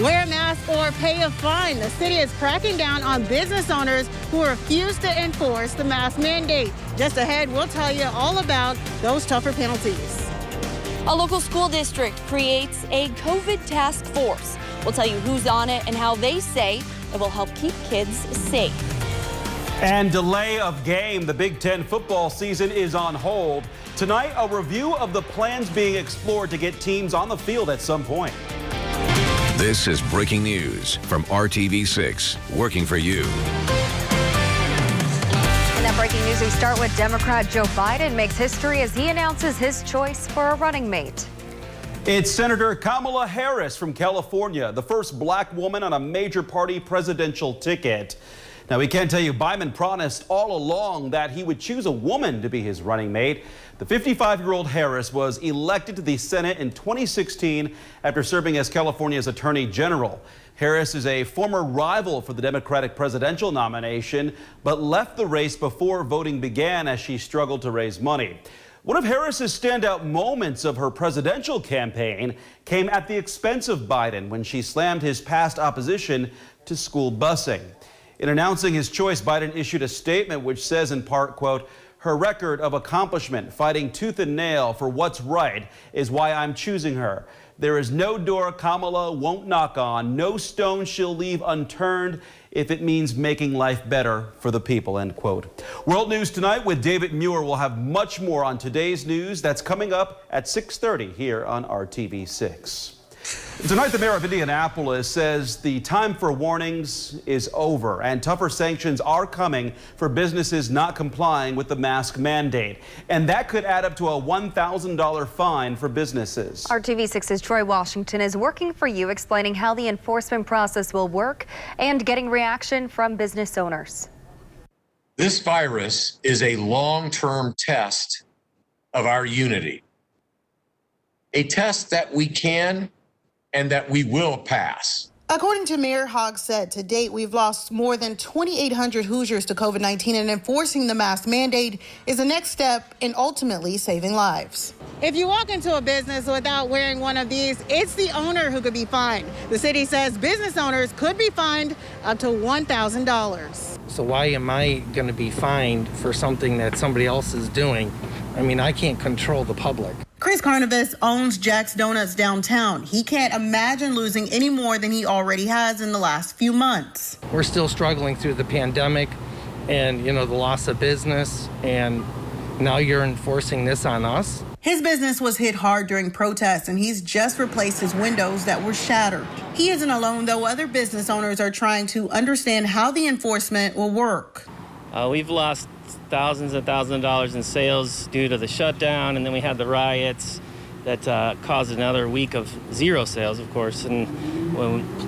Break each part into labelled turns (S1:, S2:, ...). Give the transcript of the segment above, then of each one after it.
S1: Wear a mask or pay a fine. The city is cracking down on business owners who refuse to enforce the mask mandate. Just ahead, we'll tell you all about those tougher penalties.
S2: A local school district creates a COVID task force. We'll tell you who's on it and how they say it will help keep kids safe.
S3: And delay of game. The Big Ten football season is on hold. Tonight, a review of the plans being explored to get teams on the field at some point.
S4: This is breaking news from RTV6, working for you.
S5: In that breaking news, we start with Democrat Joe Biden makes history as he announces his choice for a running mate.
S3: It's Senator Kamala Harris from California, the first black woman on a major party presidential ticket. Now, we can tell you Biden promised all along that he would choose a woman to be his running mate. The 55-year-old Harris was elected to the Senate in 2016 after serving as California's Attorney General. Harris is a former rival for the Democratic presidential nomination, but left the race before voting began as she struggled to raise money. One of Harris's standout moments of her presidential campaign came at the expense of Biden when she slammed his past opposition to school busing. In announcing his choice, Biden issued a statement which says in part, quote, "Her record of accomplishment, fighting tooth and nail for what's right, is why I'm choosing her. There is no door Kamala won't knock on, no stone she'll leave unturned if it means making life better for the people," end quote. World News Tonight with David Muir. We'll have much more on today's news. That's coming up at 6:30 here on RTV6. Tonight, the mayor of Indianapolis says the time for warnings is over and tougher sanctions are coming for businesses not complying with the mask mandate. And that could add up to a $1,000 fine for businesses.
S5: RTV6's Troy Washington is working for you, explaining how the enforcement process will work and getting reaction from business owners.
S6: This virus is a long-term test of our unity. A test that we can and that we will pass.
S1: According to Mayor Hogsett, to date, we've lost more than 2,800 Hoosiers to COVID-19, and enforcing the mask mandate is the next step in ultimately saving lives. If you walk into a business without wearing one of these, it's the owner who could be fined. The city says business owners could be fined up to $1,000.
S7: So why am I going to be fined for something that somebody else is doing? I mean, I can't control the public.
S1: Chris Carnivus owns Jack's Donuts downtown. He can't imagine losing any more than he already has in the last few months.
S7: We're still struggling through the pandemic and, the loss of business, and now you're enforcing this on us.
S1: His business was hit hard during protests, and he's just replaced his windows that were shattered. He isn't alone, though. Other business owners are trying to understand how the enforcement will work.
S8: We've lost thousands and thousands of dollars in sales due to the shutdown, and then we had the riots that caused another week of zero sales, of course, and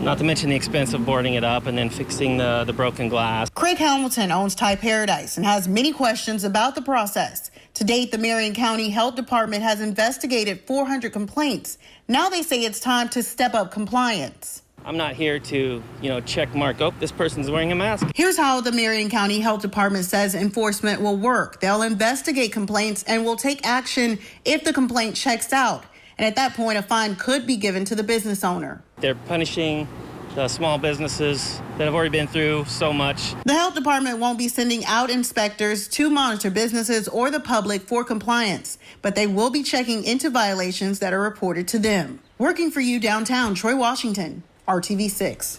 S8: not to mention the expense of boarding it up and then fixing the broken glass.
S1: Craig Hamilton owns Thai Paradise and has many questions about the process. To date, the Marion County Health Department has investigated 400 complaints. Now they say it's time to step up compliance.
S8: I'm not here to, check mark, oh, this person's wearing a mask.
S1: Here's how the Marion County Health Department says enforcement will work. They'll investigate complaints and will take action if the complaint checks out. And at that point, a fine could be given to the business owner.
S8: They're punishing the small businesses that have already been through so much.
S1: The health department won't be sending out inspectors to monitor businesses or the public for compliance, but they will be checking into violations that are reported to them. Working for you downtown, Troy Washington, RTV6.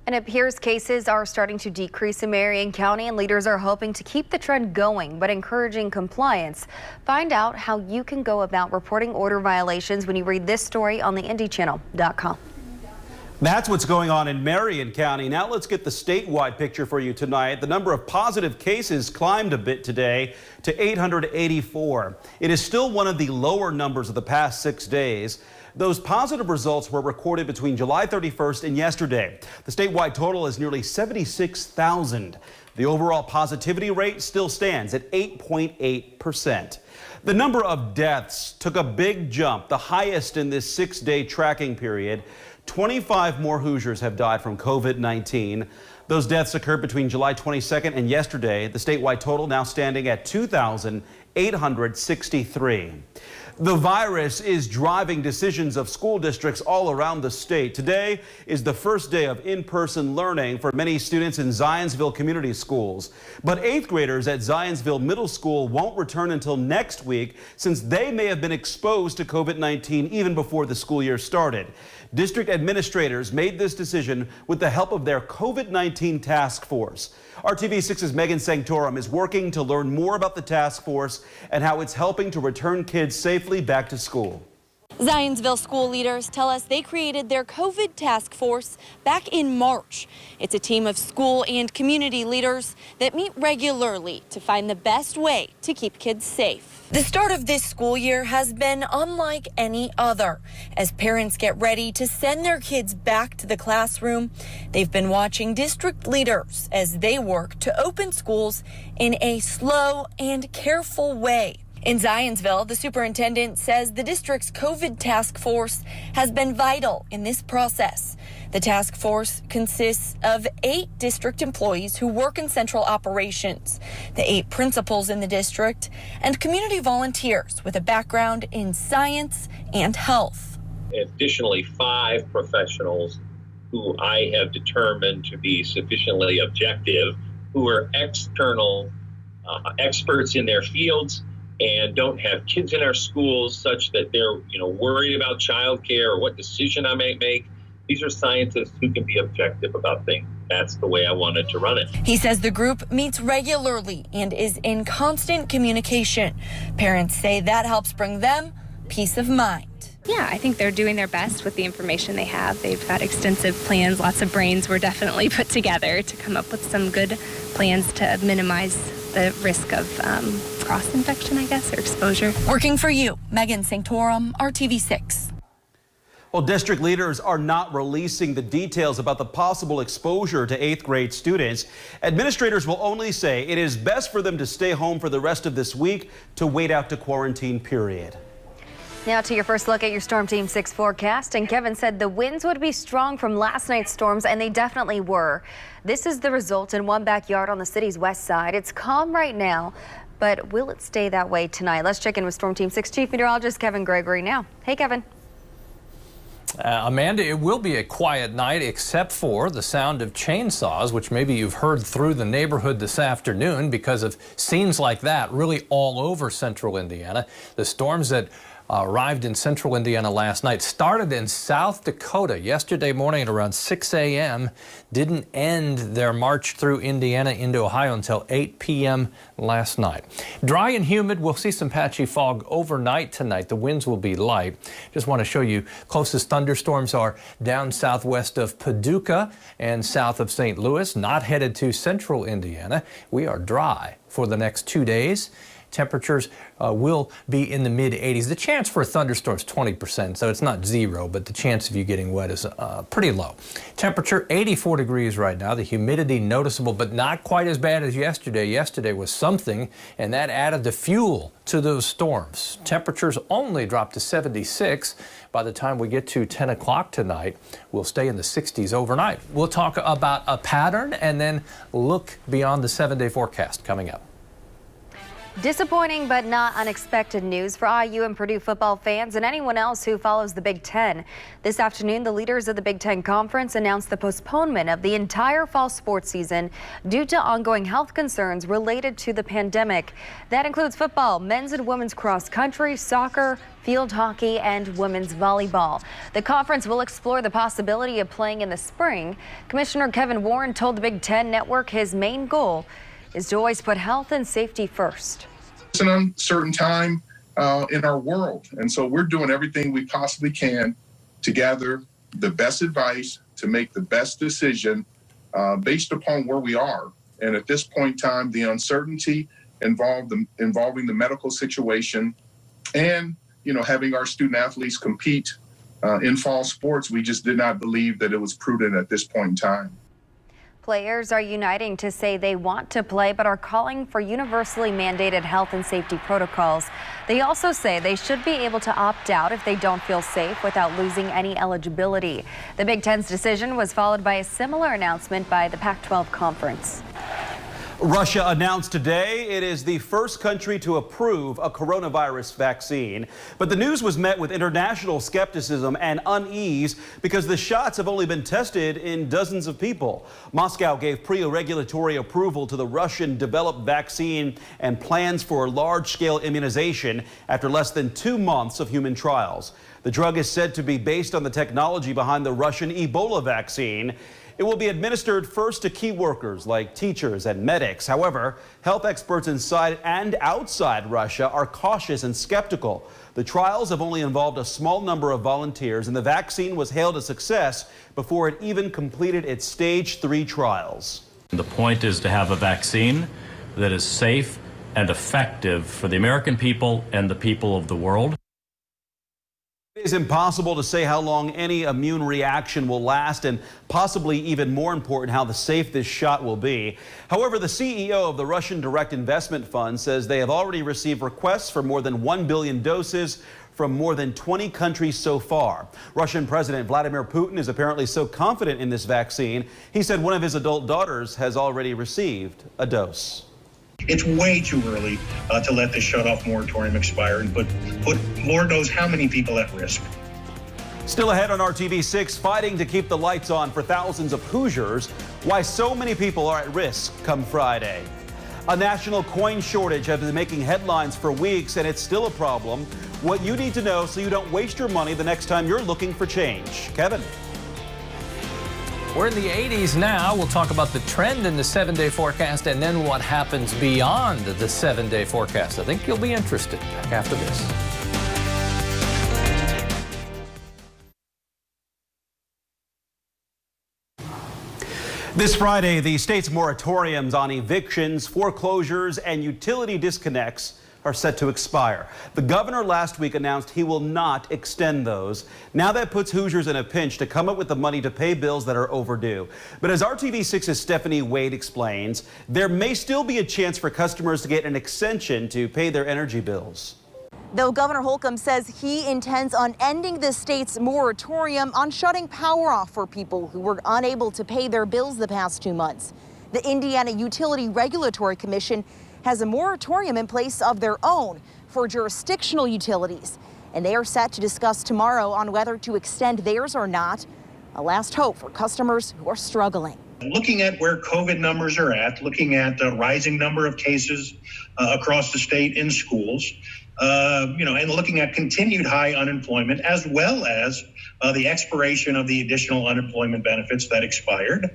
S5: And it appears cases are starting to decrease in Marion County, and leaders are hoping to keep the trend going, but encouraging compliance. Find out how you can go about reporting order violations when you read this story on the IndyChannel.com.
S3: That's what's going on in Marion County. Now let's get the statewide picture for you tonight. The number of positive cases climbed a bit today to 884. It is still one of the lower numbers of the past 6 days. Those positive results were recorded between July 31st and yesterday. The statewide total is nearly 76,000. The overall positivity rate still stands at 8.8%. The number of deaths took a big jump, the highest in this 6-day tracking period. 25 more Hoosiers have died from COVID-19. Those deaths occurred between July 22nd and yesterday. The statewide total now standing at 2,863. The virus is driving decisions of school districts all around the state. Today is the first day of in-person learning for many students in Zionsville community schools. But 8th graders at Zionsville Middle School won't return until next week since they may have been exposed to COVID-19 even before the school year started. District administrators made this decision with the help of their COVID-19 task force. RTV6's Megan Sanctorum is working to learn more about the task force and how it's helping to return kids safely back to school.
S2: Zionsville school leaders tell us they created their COVID task force back in March. It's a team of school and community leaders that meet regularly to find the best way to keep kids safe. The start of this school year has been unlike any other. As parents get ready to send their kids back to the classroom, they've been watching district leaders as they work to open schools in a slow and careful way. In Zionsville, the superintendent says the district's COVID task force has been vital in this process. The task force consists of 8 district employees who work in central operations, the 8 principals in the district, and community volunteers with a background in science and health.
S9: Additionally, 5 professionals who I have determined to be sufficiently objective, who are external experts in their fields and don't have kids in our schools such that they're worried about childcare or what decision I may make. These are scientists who can be objective about things. That's the way I wanted to run it.
S2: He says the group meets regularly and is in constant communication. Parents say that helps bring them peace of mind.
S10: Yeah, I think they're doing their best with the information they have. They've got extensive plans. Lots of brains were definitely put together to come up with some good plans to minimize the risk of cross-infection, I guess, or exposure.
S2: Working for you, Megan Sanctorum, RTV6.
S3: Well, district leaders are not releasing the details about the possible exposure to 8th grade students. Administrators will only say it is best for them to stay home for the rest of this week to wait out the quarantine period.
S5: Now to your first look at your Storm Team 6 forecast. And Kevin said the winds would be strong from last night's storms, and they definitely were. This is the result in one backyard on the city's west side. It's calm right now, but will it stay that way tonight? Let's check in with Storm Team 6 Chief Meteorologist Kevin Gregory now. Hey, Kevin.
S11: Amanda, it will be a quiet night except for the sound of chainsaws, which maybe you've heard through the neighborhood this afternoon because of scenes like that really all over central Indiana. The storms that arrived in central Indiana last night started in South Dakota yesterday morning at around 6 a.m. Didn't end their march through Indiana into Ohio until 8 p.m. last night. Dry and humid. We'll see some patchy fog overnight tonight. The winds will be light. Just want to show you closest thunderstorms are down southwest of Paducah and south of St. Louis, not headed to central Indiana. We are dry for the next 2 days. Temperatures will be in the mid-80s. The chance for a thunderstorm is 20%, so it's not 0, but the chance of you getting wet is pretty low. Temperature 84 degrees right now. The humidity noticeable, but not quite as bad as yesterday. Yesterday was something, and that added the fuel to those storms. Temperatures only dropped to 76. By the time we get to 10 o'clock tonight, we'll stay in the 60s overnight. We'll talk about a pattern and then look beyond the 7-day forecast coming up.
S5: Disappointing but not unexpected news for IU and Purdue football fans and anyone else who follows the Big Ten. This afternoon, the leaders of the Big Ten Conference announced the postponement of the entire fall sports season due to ongoing health concerns related to the pandemic. That includes football, men's and women's cross country, soccer, field hockey, and women's volleyball. The conference will explore the possibility of playing in the spring. Commissioner Kevin Warren told the Big Ten Network his main goal is to always put health and safety first.
S12: It's an uncertain time in our world, and so we're doing everything we possibly can to gather the best advice to make the best decision based upon where we are. And at this point in time, the uncertainty involving the medical situation and having our student athletes compete in fall sports, we just did not believe that it was prudent at this point in time.
S5: Players are uniting to say they want to play but are calling for universally mandated health and safety protocols. They also say they should be able to opt out if they don't feel safe without losing any eligibility. The Big Ten's decision was followed by a similar announcement by the Pac-12 Conference.
S3: Russia announced today it is the first country to approve a coronavirus vaccine. But the news was met with international skepticism and unease because the shots have only been tested in dozens of people. Moscow gave pre-regulatory approval to the Russian-developed vaccine and plans for large-scale immunization after less than 2 months of human trials. The drug is said to be based on the technology behind the Russian Ebola vaccine. It will be administered first to key workers like teachers and medics. However, health experts inside and outside Russia are cautious and skeptical. The trials have only involved a small number of volunteers, and the vaccine was hailed a success before it even completed its stage 3 trials.
S13: The point is to have a vaccine that is safe and effective for the American people and the people of the world.
S3: It is impossible to say how long any immune reaction will last, and possibly even more important, how safe this shot will be. However, the CEO of the Russian Direct Investment Fund says they have already received requests for more than 1 billion doses from more than 20 countries so far. Russian President Vladimir Putin is apparently so confident in this vaccine, he said one of his adult daughters has already received a dose.
S14: It's way too early to let this shut-off moratorium expire and put Lord knows how many people at risk.
S3: Still ahead on RTV6, fighting to keep the lights on for thousands of Hoosiers, why so many people are at risk come Friday. A national coin shortage has been making headlines for weeks, and it's still a problem. What you need to know so you don't waste your money the next time you're looking for change. Kevin.
S11: We're in the 80s now. We'll talk about the trend in the 7-day forecast and then what happens beyond the 7-day forecast. I think you'll be interested. Back after this.
S3: This Friday, the state's moratoriums on evictions, foreclosures, and utility disconnects are set to expire. The governor last week announced he will not extend those. Now that puts Hoosiers in a pinch to come up with the money to pay bills that are overdue. But as RTV6's Stephanie Wade explains, there may still be a chance for customers to get an extension to pay their energy bills.
S15: Though Governor Holcomb says he intends on ending the state's moratorium on shutting power off for people who were unable to pay their bills the past 2 months. The Indiana Utility Regulatory Commission has a moratorium in place of their own for jurisdictional utilities, and they are set to discuss tomorrow on whether to extend theirs or not, a last hope for customers who are struggling.
S14: Looking at where COVID numbers are at, looking at the rising number of cases across the state in schools, and looking at continued high unemployment, as well as the expiration of the additional unemployment benefits that expired.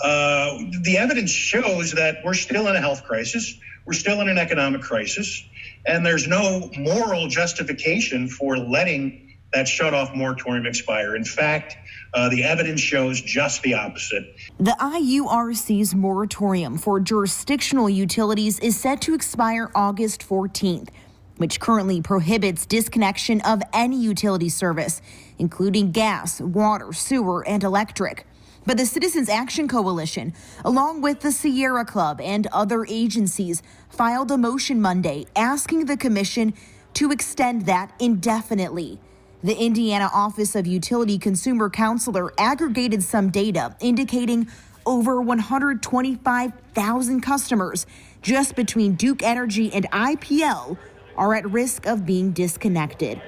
S14: The evidence shows that we're still in a health crisis. We're still in an economic crisis, and there's no moral justification for letting that shut-off moratorium expire. In fact, the evidence shows just the opposite.
S15: The IURC's moratorium for jurisdictional utilities is set to expire August 14th, which currently prohibits disconnection of any utility service, including gas, water, sewer, and electric. But the Citizens Action Coalition, along with the Sierra Club and other agencies, filed a motion Monday asking the commission to extend that indefinitely. The Indiana Office of Utility Consumer Counselor aggregated some data indicating over 125,000 customers just between Duke Energy and IPL are at risk of being disconnected.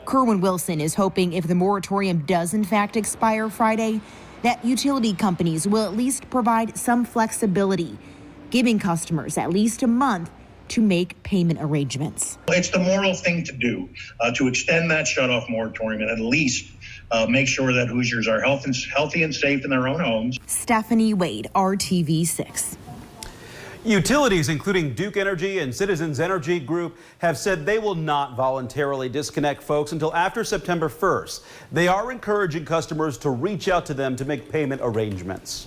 S15: Kerwin Wilson is hoping if the moratorium does in fact expire Friday, that utility companies will at least provide some flexibility, giving customers at least a month to make payment arrangements.
S14: It's the moral thing to do, to extend that shut-off moratorium and at least make sure that Hoosiers are healthy and safe in their own homes.
S15: Stephanie Wade, RTV6.
S3: Utilities, including Duke Energy and Citizens Energy Group, have said they will not voluntarily disconnect folks until after September 1st. They are encouraging customers to reach out to them to make payment arrangements.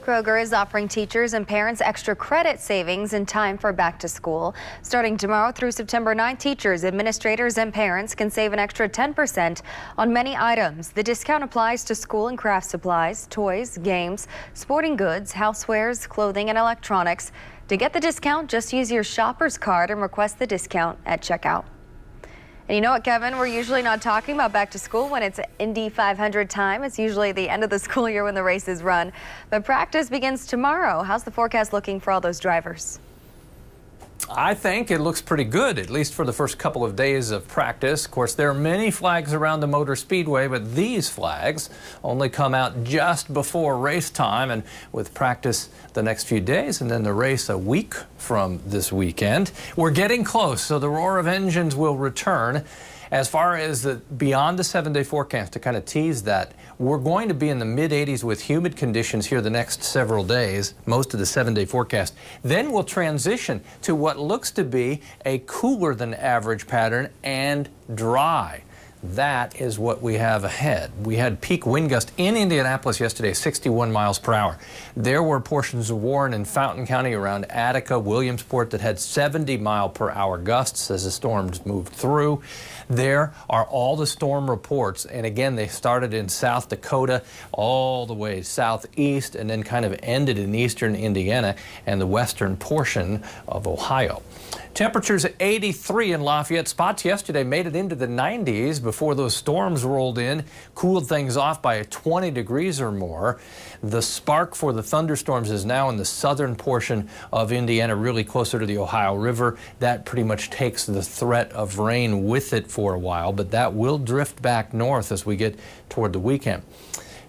S5: Kroger is offering teachers and parents extra credit savings in time for back to school. Starting tomorrow through September 9th, teachers, administrators, and parents can save an extra 10% on many items. The discount applies to school and craft supplies, toys, games, sporting goods, housewares, clothing, and electronics. To get the discount, just use your shopper's card and request the discount at checkout. And you know what, Kevin? We're usually not talking about back to school when it's Indy 500 time. It's usually the end of the school year when the races run. But practice begins tomorrow. How's the forecast looking for all those drivers?
S11: I think it looks pretty good, at least for the first couple of days of practice. Of course, there are many flags around the Motor Speedway, but these flags only come out just before race time, and with practice the next few days and then the race a week from this weekend. We're getting close, so the roar of engines will return. As far as beyond the 7-day forecast, to kind of tease that, we're going to be in the mid-80s with humid conditions here the next several days, most of the 7-day forecast. Then we'll transition to what looks to be a cooler than average pattern and dry. That is what we have ahead. We had peak wind gust in Indianapolis yesterday, 61 miles per hour. There were portions of Warren and Fountain County around Attica, Williamsport that had 70-mile-per-hour gusts as the storms moved through. There are all the storm reports, and again, they started in South Dakota all the way southeast and then kind of ended in eastern Indiana and the western portion of Ohio. Temperatures at 83 in Lafayette. Spots yesterday made it into the 90s before those storms rolled in, cooled things off by 20 degrees or more. The spark for the thunderstorms is now in the southern portion of Indiana, really closer to the Ohio River. That pretty much takes the threat of rain with it for a while, but that will drift back north as we get toward the weekend.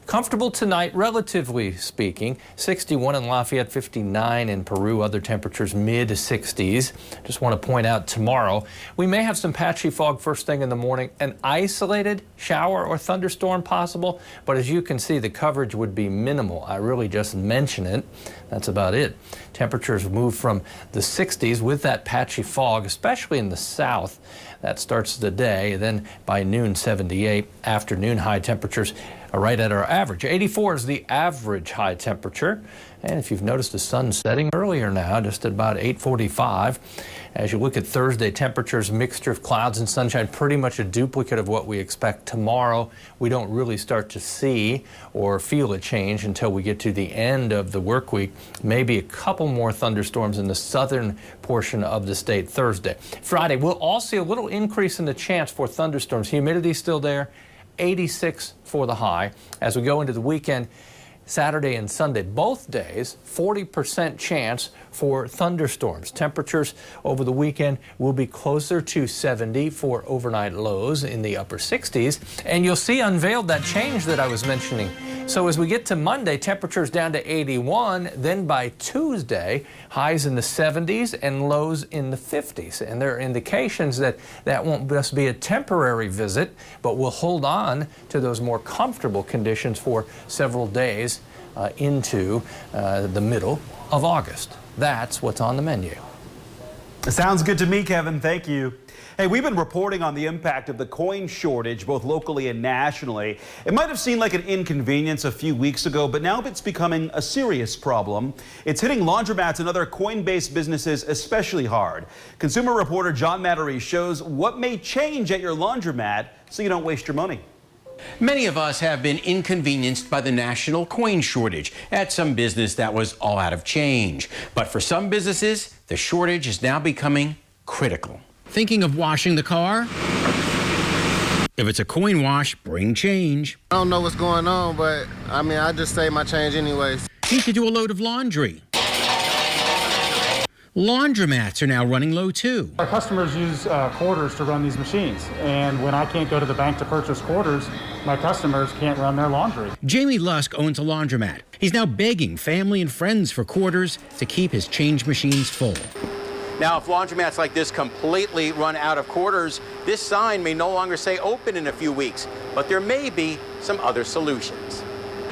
S11: Comfortable tonight, relatively speaking. 61 in Lafayette, 59 in Peru, other temperatures mid-60s. Just want to point out tomorrow, we may have some patchy fog first thing in the morning, an isolated shower or thunderstorm possible, but as you can see, the coverage would be minimal. I really just mention it. That's about it. Temperatures move from the 60s with that patchy fog, especially in the south. That starts the day. Then by noon, 78. Afternoon high temperatures are right at our average. 84 is the average high temperature. And if you've noticed the sun setting earlier now, just at about 8:45. As you look at Thursday, temperatures, mixture of clouds and sunshine, pretty much a duplicate of what we expect tomorrow. We don't really start to see or feel a change until we get to the end of the work week. Maybe a couple more thunderstorms in the southern portion of the state Thursday. Friday, we'll all see a little increase in the chance for thunderstorms. Humidity still there, 86 for the high. As we go into the weekend, Saturday and Sunday, both days, 40% chance for thunderstorms. Temperatures over the weekend will be closer to 70 for overnight lows in the upper 60s. And you'll see unveiled that change that I was mentioning. So as we get to Monday, temperatures down to 81. Then by Tuesday, highs in the 70s and lows in the 50s. And there are indications that that won't just be a temporary visit, but we'll hold on to those more comfortable conditions for several days into the middle of August. That's what's on the menu.
S3: Sounds good to me, Kevin. Thank you. Hey, we've been reporting on the impact of the coin shortage, both locally and nationally. It might have seemed like an inconvenience a few weeks ago, but now it's becoming a serious problem. It's hitting laundromats and other coin-based businesses especially hard. Consumer reporter John Mattery shows what may change at your laundromat so you don't waste your money.
S16: Many of us have been inconvenienced by the national coin shortage at some business that was all out of change. But for some businesses, the shortage is now becoming critical. Thinking of washing the car? If it's a coin wash, bring change.
S17: I don't know what's going on, but I just save my change anyways.
S16: Need to do a load of laundry. Laundromats are now running low too.
S18: Our customers use quarters to run these machines, and when I can't go to the bank to purchase quarters, my customers can't run their laundry.
S16: Jamie Lusk owns a laundromat. He's now begging family and friends for quarters to keep his change machines full. Now, if laundromats like this completely run out of quarters, this sign may no longer say open in a few weeks, but there may be some other solutions.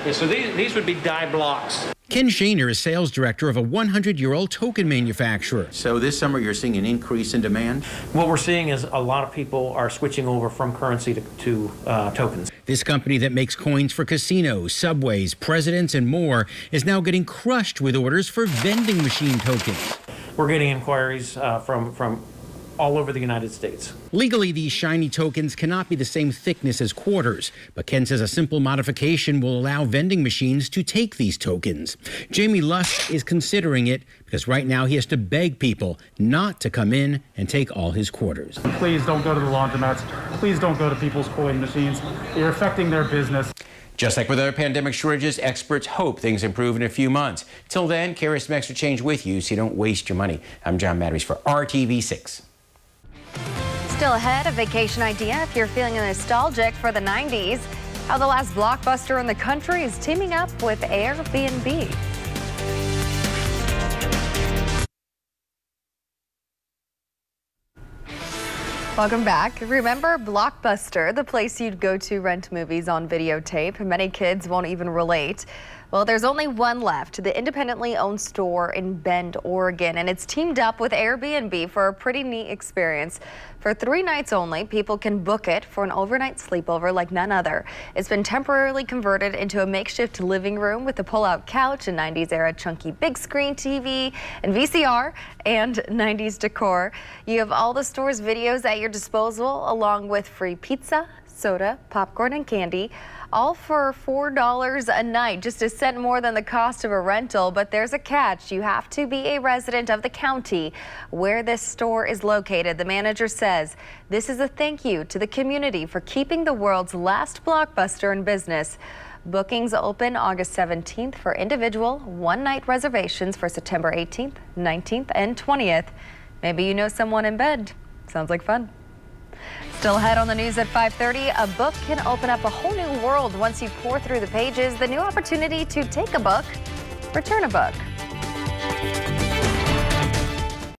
S19: Yeah, so these would be die blocks.
S16: Ken Shaner is sales director of a 100-year-old token manufacturer. So this summer you're seeing an increase in demand?
S19: What we're seeing is a lot of people are switching over from currency to tokens.
S16: This company that makes coins for casinos, subways, presidents, and more is now getting crushed with orders for vending machine tokens.
S19: We're getting inquiries from all over the United States.
S16: Legally, these shiny tokens cannot be the same thickness as quarters, but Ken says a simple modification will allow vending machines to take these tokens. Jamie Lusk is considering it because right now he has to beg people not to come in and take all his quarters.
S18: Please don't go to the laundromats. Please don't go to people's coin machines. You're affecting their business.
S16: Just like with other pandemic shortages, experts hope things improve in a few months. Till then, carry some extra change with you so you don't waste your money. I'm John Matteries for RTV6.
S5: Still ahead, a vacation idea if you're feeling nostalgic for the 90s. How the last blockbuster in the country is teaming up with Airbnb. Welcome back. Remember Blockbuster, the place you'd go to rent movies on videotape? Many kids won't even relate. Well, there's only one left, the independently owned store in Bend, Oregon, and it's teamed up with Airbnb for a pretty neat experience. For 3 nights only, people can book it for an overnight sleepover like none other. It's been temporarily converted into a makeshift living room with a pull-out couch, a 90s era chunky big screen TV, and VCR, and 90s decor. You have all the store's videos at your disposal, along with free pizza, soda, popcorn, and candy, all for $4 a night, just a cent more than the cost of a rental. But there's a catch. You have to be a resident of the county where this store is located. The manager says this is a thank you to the community for keeping the world's last blockbuster in business. Bookings open August 17th for individual one-night reservations for September 18th, 19th, and 20th. Maybe you know someone in Bend. Sounds like fun. Still ahead on the news at 5:30, a book can open up a whole new world once you pour through the pages. The new opportunity to take a book, return a book.